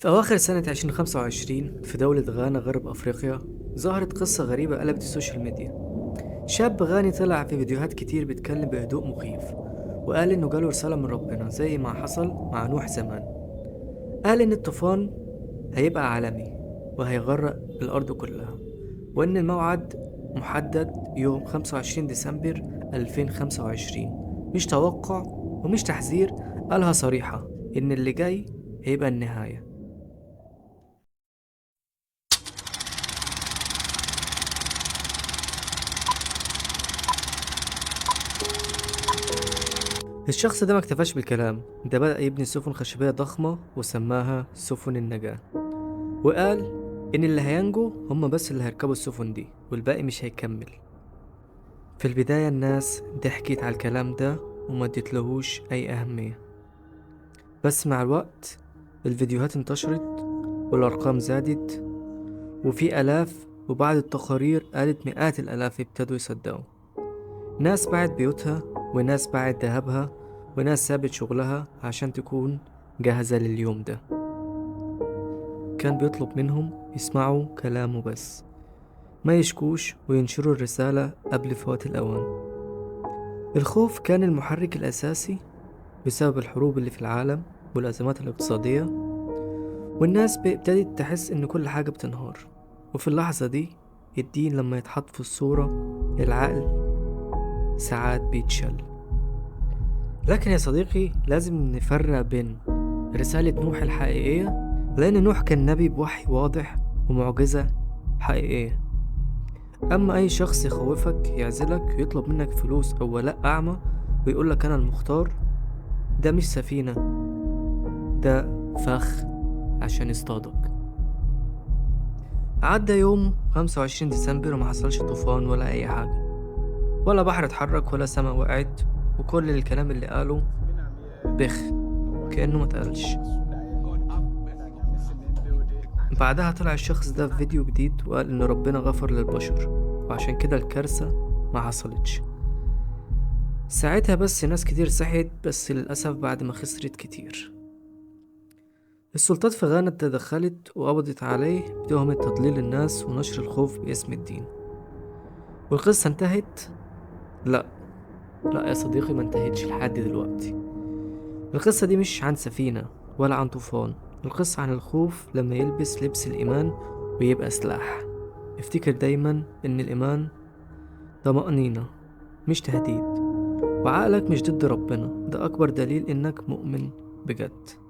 في أواخر سنة 2025 في دولة غانا غرب أفريقيا ظهرت قصة غريبة قلبت السوشيال ميديا. شاب غاني طلع في فيديوهات كتير بيتكلم بهدوء مخيف، وقال إنه جاله رسالة من ربنا زي ما حصل مع نوح زمان. قال إن الطوفان هيبقى عالمي وهيغرق الأرض كلها، وإن الموعد محدد يوم 25 ديسمبر 2025. مش توقع ومش تحذير، قالها صريحة إن اللي جاي هيبقى النهاية. الشخص ده ما اكتفاش بالكلام، ده بدأ يبني سفن خشبية ضخمة وسماها سفن النجاة، وقال إن اللي هينجوا هم بس اللي هيركبوا السفن دي والباقي مش هيكمل. في البداية الناس ضحكت على الكلام ده وما ادتلهوش أي أهمية، بس مع الوقت الفيديوهات انتشرت والأرقام زادت، وفي آلاف وبعض التقارير قالت مئات الآلاف ابتدوا يصدقوا. ناس باعت بيوتها وناس باعت ذهبها وناس سابت شغلها عشان تكون جاهزة لليوم ده. كان بيطلب منهم يسمعوا كلامه بس، ما يشكوش وينشروا الرسالة قبل فوات الأوان. الخوف كان المحرك الأساسي بسبب الحروب اللي في العالم والأزمات الاقتصادية، والناس ابتدت تحس إن كل حاجة بتنهار. وفي اللحظة دي الدين لما يتحط في الصورة، العقل ساعات بيتشل. لكن يا صديقي لازم نفرق بين رسالة نوح الحقيقية، لأن نوح كان نبي بوحي واضح ومعجزة حقيقية. أما أي شخص يخوفك يعزلك يطلب منك فلوس أو ولاء أعمى ويقولك أنا المختار، ده مش سفينة، ده فخ عشان يصطادك. عدى يوم 25 ديسمبر وما حصلش طوفان ولا أي حاجة، ولا بحر اتحرك ولا سما وقعت، وكل الكلام اللي قاله بخ كأنه متقالش. بعدها طلع الشخص ده في فيديو جديد وقال إن ربنا غفر للبشر وعشان كده الكارثة ما حصلتش. ساعتها بس ناس كتير صحيت، بس للأسف بعد ما خسرت كتير. السلطات في غانا تدخلت وقبضت عليه بتهمة تضليل الناس ونشر الخوف باسم الدين. والقصة انتهت؟ لا، لا يا صديقي، ما انتهتش لحد دلوقتي. القصة دي مش عن سفينة ولا عن طوفان، القصة عن الخوف لما يلبس لبس الإيمان ويبقى سلاح. افتكر دايما إن الإيمان طمأنينة مش تهديد، وعقلك مش ضد ربنا، ده أكبر دليل إنك مؤمن بجد.